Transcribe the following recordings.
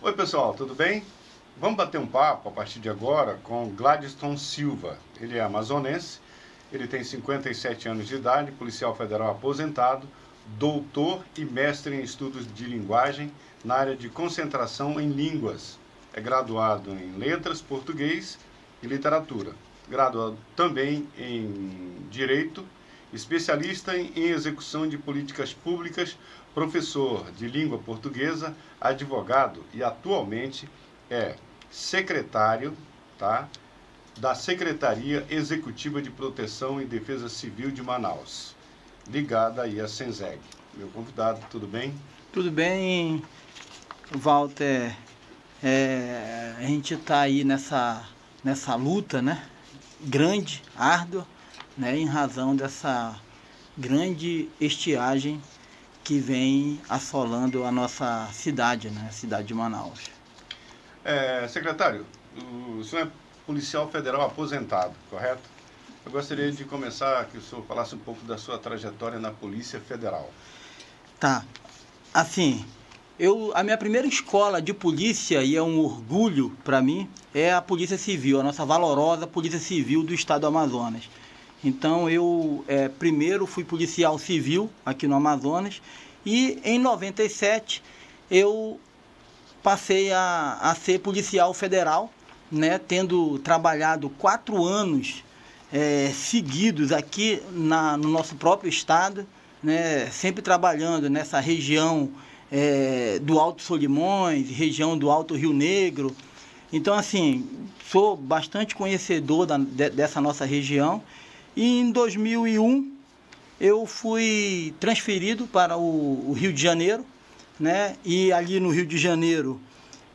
Oi pessoal, tudo bem? Vamos bater um papo a partir de agora com Gladstone Silva. Ele é amazonense, ele tem 57 anos de idade, policial federal aposentado, doutor e mestre em estudos de linguagem na área de concentração em línguas. É graduado em letras, português e literatura. Graduado também em direito, especialista em execução de políticas públicas, professor de língua portuguesa, advogado e atualmente é secretário, da Secretaria Executiva de Proteção e Defesa Civil de Manaus, ligada aí à SENZEG. Meu convidado, tudo bem? Tudo bem, Walter. A gente está aí nessa luta, né? Grande, árdua, né? Em razão dessa grande estiagem que vem assolando a nossa cidade, né? A cidade de Manaus. Secretário, o senhor é policial federal aposentado, correto? Eu gostaria de começar que o senhor falasse um pouco da sua trajetória na Polícia Federal. Tá. Assim, a minha primeira escola de polícia, e é um orgulho para mim, é a Polícia Civil, a nossa valorosa Polícia Civil do Estado do Amazonas. Então, eu primeiro fui policial civil aqui no Amazonas e em 97 eu passei a ser policial federal, né, tendo trabalhado 4 anos seguidos aqui no nosso próprio estado, né, sempre trabalhando nessa região do Alto Solimões, região do Alto Rio Negro. Então, assim, sou bastante conhecedor dessa nossa região. E em 2001 eu fui transferido para o Rio de Janeiro, né? E ali no Rio de Janeiro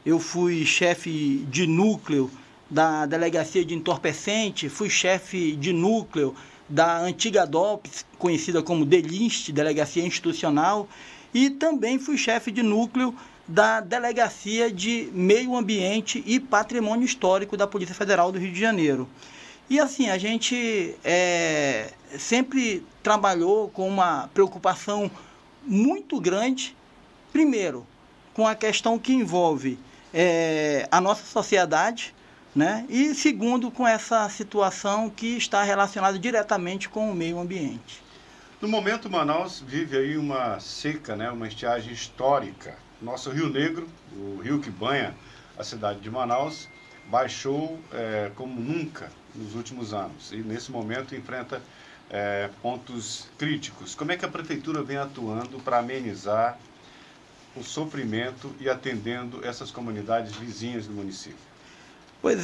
eu fui chefe de núcleo da Delegacia de Entorpecente, fui chefe de núcleo da antiga DOPS, conhecida como DELINST, Delegacia Institucional, e também fui chefe de núcleo da Delegacia de Meio Ambiente e Patrimônio Histórico da Polícia Federal do Rio de Janeiro. E assim, a gente sempre trabalhou com uma preocupação muito grande, primeiro, com a questão que envolve a nossa sociedade, né? E segundo, com essa situação que está relacionada diretamente com o meio ambiente. No momento, Manaus vive aí uma seca, né? Uma estiagem histórica. Nosso Rio Negro, o rio que banha a cidade de Manaus, baixou como nunca nos últimos anos e nesse momento enfrenta pontos críticos. Como é que a prefeitura vem atuando para amenizar o sofrimento e atendendo essas comunidades vizinhas do município? Pois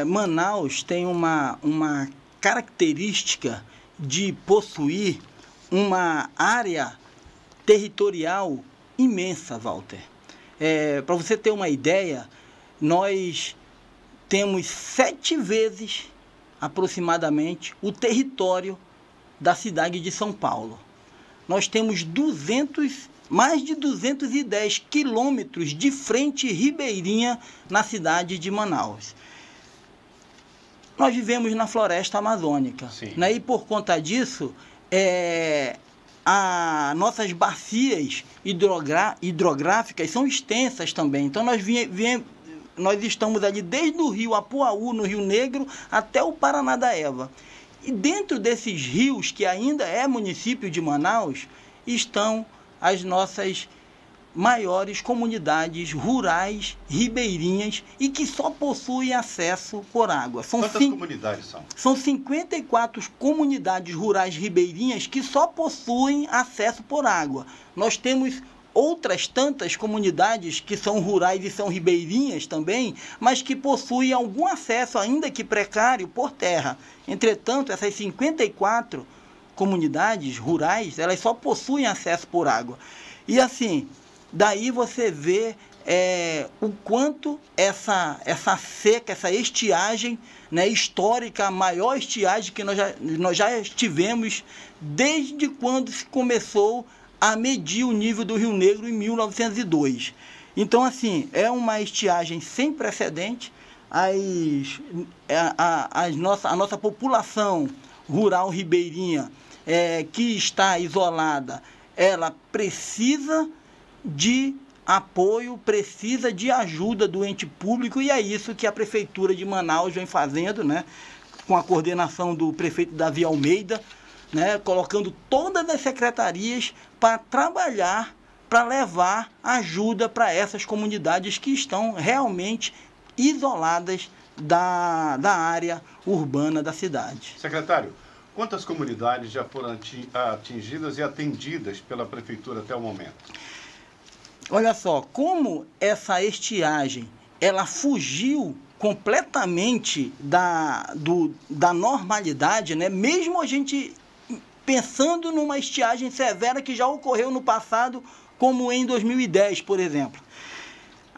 Manaus tem uma característica de possuir uma área territorial imensa, Walter. Para você ter uma ideia, nós temos 7 vezes, aproximadamente, o território da cidade de São Paulo. Nós temos mais de 210 quilômetros de frente ribeirinha na cidade de Manaus. Nós vivemos na floresta amazônica, né? E por conta disso, nossas bacias hidrográficas são extensas também. Então nós estamos ali desde o rio Apuaú, no Rio Negro, até o Paranaíba. E dentro desses rios, que ainda é município de Manaus, estão as nossas maiores comunidades rurais, ribeirinhas, e que só possuem acesso por água. Quantas comunidades são? São 54 comunidades rurais ribeirinhas que só possuem acesso por água. Nós temos outras tantas comunidades que são rurais e são ribeirinhas também, mas que possuem algum acesso, ainda que precário, por terra. Entretanto, essas 54 comunidades rurais, elas só possuem acesso por água. E assim, daí você vê o quanto essa seca, essa estiagem, né, histórica, a maior estiagem que nós já tivemos desde quando se começou a medir o nível do Rio Negro em 1902. Então, assim, é uma estiagem sem precedente. A nossa população rural ribeirinha que está isolada, ela precisa de apoio, precisa de ajuda do ente público, e é isso que a Prefeitura de Manaus vem fazendo, né? Com a coordenação do prefeito Davi Almeida, né? Colocando todas as secretarias para trabalhar, para levar ajuda para essas comunidades que estão realmente isoladas da área urbana da cidade. Secretário, quantas comunidades já foram atingidas e atendidas pela Prefeitura até o momento? Olha só, como essa estiagem, ela fugiu completamente da normalidade, né? Mesmo a gente pensando numa estiagem severa que já ocorreu no passado, como em 2010, por exemplo.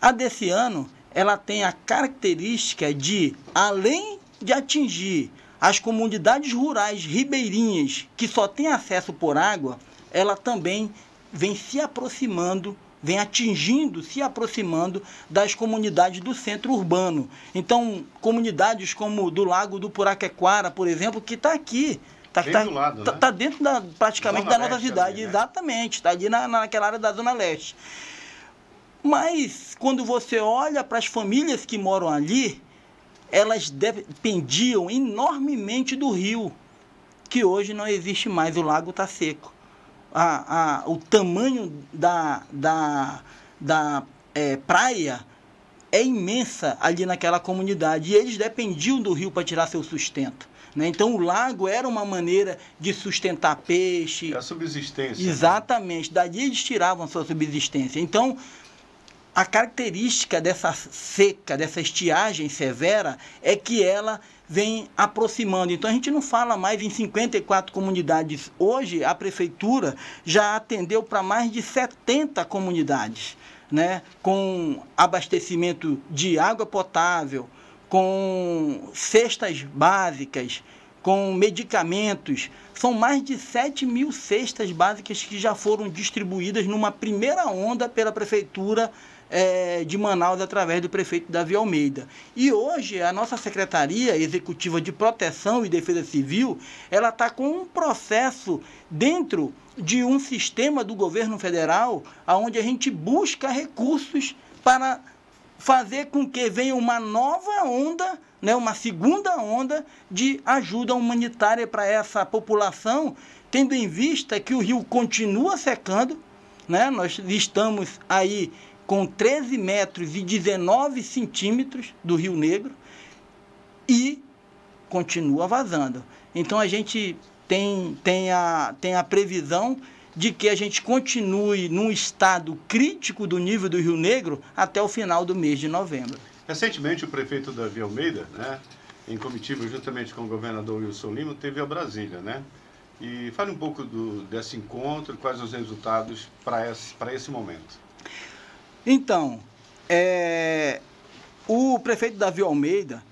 A desse ano, ela tem a característica de, além de atingir as comunidades rurais ribeirinhas que só têm acesso por água, ela também vem se aproximando, vem atingindo, se aproximando das comunidades do centro urbano. Então, comunidades como do Lago do Puraquequara, por exemplo, que está aqui, está dentro praticamente da nossa cidade, ali, né? Exatamente, está ali naquela área da Zona Leste. Mas, quando você olha para as famílias que moram ali, elas dependiam enormemente do rio, que hoje não existe mais, o lago está seco. O tamanho da praia é imensa ali naquela comunidade, e eles dependiam do rio para tirar seu sustento, né? Então o lago era uma maneira de sustentar peixe. A subsistência. Exatamente, dali eles tiravam a sua subsistência. Então, a característica dessa seca, dessa estiagem severa, é que ela vem aproximando. Então, a gente não fala mais em 54 comunidades. Hoje, a Prefeitura já atendeu para mais de 70 comunidades, né? Com abastecimento de água potável, com cestas básicas, com medicamentos. São mais de 7.000 cestas básicas que já foram distribuídas numa primeira onda pela Prefeitura de Manaus, através do prefeito Davi Almeida. E hoje a nossa Secretaria Executiva de Proteção e Defesa Civil, ela está com um processo dentro de um sistema do governo federal, onde a gente busca recursos para fazer com que venha uma nova onda, né, uma segunda onda de ajuda humanitária para essa população, tendo em vista que o rio continua secando, né? Nós estamos aí com 13 metros e 19 centímetros do Rio Negro e continua vazando. Então, a gente tem a previsão de que a gente continue num estado crítico do nível do Rio Negro até o final do mês de novembro. Recentemente, o prefeito Davi Almeida, né, em comitiva, juntamente com o governador Wilson Lima, teve a Brasília, né? E fale um pouco desse encontro, quais os resultados para esse momento. Então, o prefeito Davi Almeida,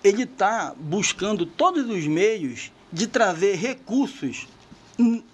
ele está buscando todos os meios de trazer recursos,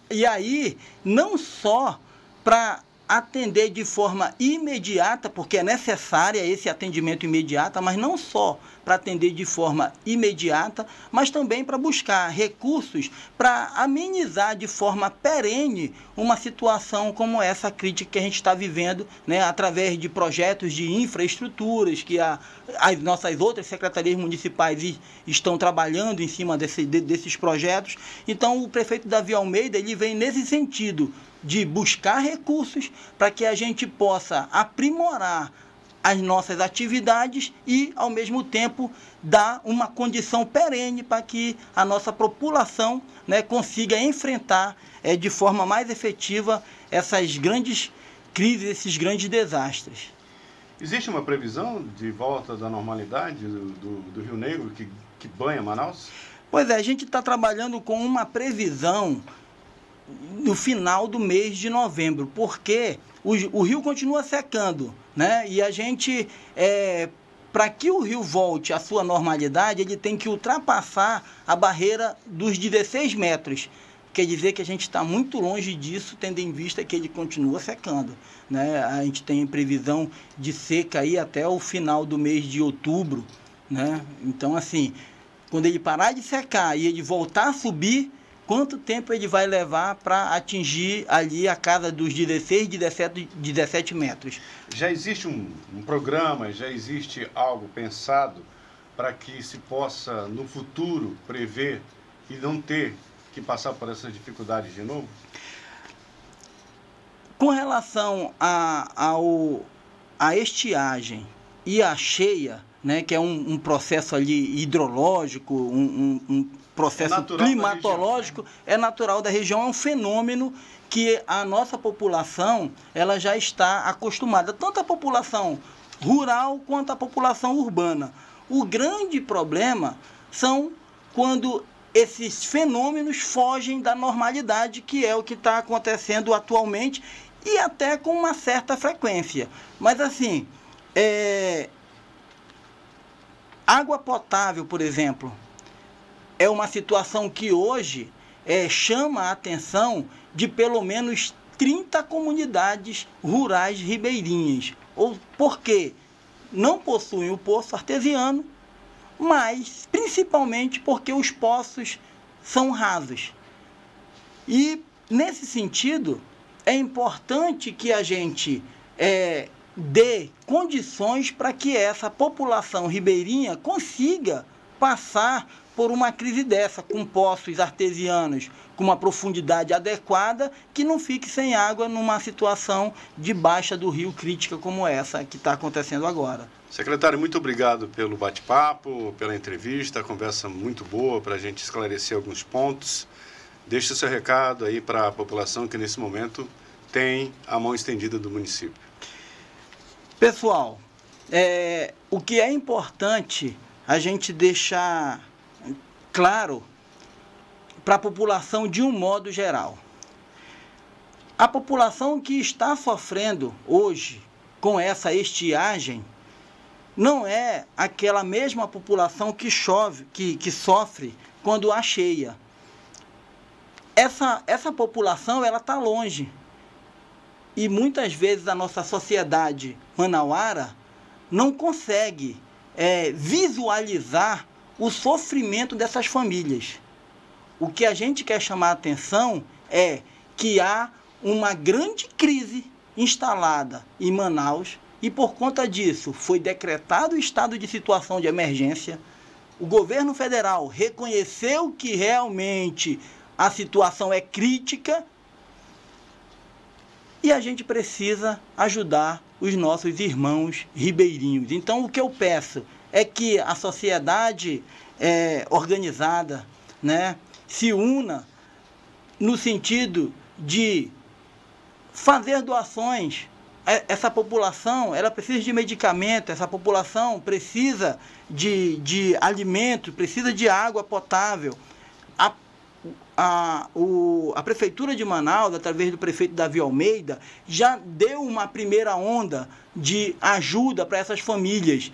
e aí não só para atender de forma imediata, porque é necessário esse atendimento imediato, mas não só para atender de forma imediata, mas também para buscar recursos para amenizar de forma perene uma situação como essa crítica que a gente está vivendo, né, através de projetos de infraestruturas que as nossas outras secretarias municipais estão trabalhando em cima desses projetos. Então, o prefeito Davi Almeida, ele vem nesse sentido de buscar recursos para que a gente possa aprimorar as nossas atividades e, ao mesmo tempo, dar uma condição perene para que a nossa população, né, consiga enfrentar de forma mais efetiva essas grandes crises, esses grandes desastres. Existe uma previsão de volta da normalidade do Rio Negro que banha Manaus? Pois é, a gente está trabalhando com uma previsão no final do mês de novembro, porque o rio continua secando, né? E a gente, para que o rio volte à sua normalidade, ele tem que ultrapassar a barreira dos 16 metros. Quer dizer que a gente está muito longe disso, tendo em vista que ele continua secando, né? A gente tem previsão de seca aí até o final do mês de outubro, né? Então, assim, quando ele parar de secar e ele voltar a subir, quanto tempo ele vai levar para atingir ali a casa dos 16, 17 metros. Já existe um programa, já existe algo pensado para que se possa, no futuro, prever e não ter que passar por essas dificuldades de novo? Com relação à estiagem e a cheia, né, que é um processo ali hidrológico, um processo climatológico, região, né? É natural da região, é um fenômeno que a nossa população ela já está acostumada, tanto a população rural quanto a população urbana. O grande problema são quando esses fenômenos fogem da normalidade, que é o que está acontecendo atualmente e até com uma certa frequência. Mas assim, água potável, por exemplo, é uma situação que hoje chama a atenção de pelo menos 30 comunidades rurais ribeirinhas. Porque não possuem o poço artesiano, mas principalmente porque os poços são rasos. E, nesse sentido, é importante que a gente dê condições para que essa população ribeirinha consiga passar por uma crise dessa, com poços artesianos, com uma profundidade adequada, que não fique sem água numa situação de baixa do rio crítica como essa que está acontecendo agora. Secretário, muito obrigado pelo bate-papo, pela entrevista, a conversa muito boa para a gente esclarecer alguns pontos. Deixe o seu recado aí para a população que nesse momento tem a mão estendida do município. Pessoal, o que é importante a gente deixar claro para a população de um modo geral. A população que está sofrendo hoje com essa estiagem não é aquela mesma população que sofre quando há cheia. Essa população ela está longe. E muitas vezes a nossa sociedade manauara não consegue visualizar o sofrimento dessas famílias. O que a gente quer chamar a atenção é que há uma grande crise instalada em Manaus e por conta disso foi decretado o estado de situação de emergência. O governo federal reconheceu que realmente a situação é crítica e a gente precisa ajudar os nossos irmãos ribeirinhos. Então, o que eu peço é que a sociedade organizada, né, se una no sentido de fazer doações. Essa população ela precisa de medicamento, essa população precisa de alimento, precisa de água potável. A Prefeitura de Manaus, através do prefeito Davi Almeida, já deu uma primeira onda de ajuda para essas famílias.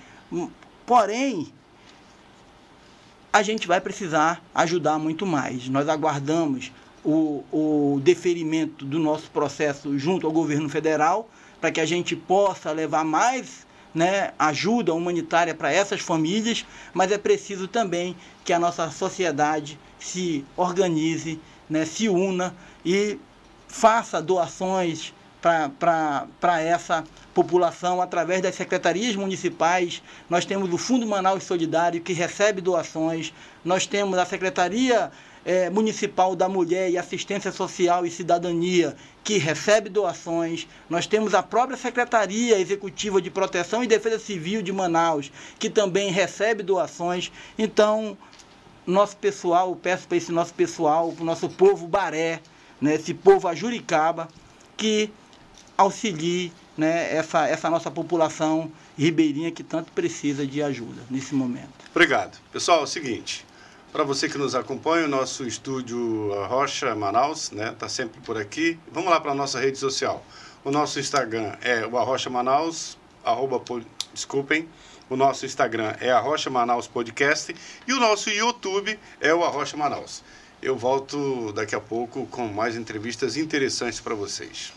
Porém, a gente vai precisar ajudar muito mais. Nós aguardamos o deferimento do nosso processo junto ao governo federal para que a gente possa levar mais ajuda humanitária para essas famílias, mas é preciso também que a nossa sociedade se organize, se una e faça doações para essa população através das secretarias municipais. Nós temos o Fundo Manaus Solidário, que recebe doações, nós temos a Secretaria Municipal da Mulher e Assistência Social e Cidadania, que recebe doações, nós temos a própria Secretaria Executiva de Proteção e Defesa Civil de Manaus, que também recebe doações. Então, nosso pessoal, eu peço para esse nosso pessoal, para o nosso povo baré, esse povo ajuricaba, que auxilie essa nossa população ribeirinha que tanto precisa de ajuda nesse momento. Obrigado. Pessoal, é o seguinte, para você que nos acompanha, o nosso estúdio Arrocha Manaus, está sempre por aqui. Vamos lá para a nossa rede social. O nosso Instagram é o Arrocha Manaus, o nosso Instagram é Arrocha Manaus Podcast e o nosso YouTube é o Arrocha Manaus. Eu volto daqui a pouco com mais entrevistas interessantes para vocês.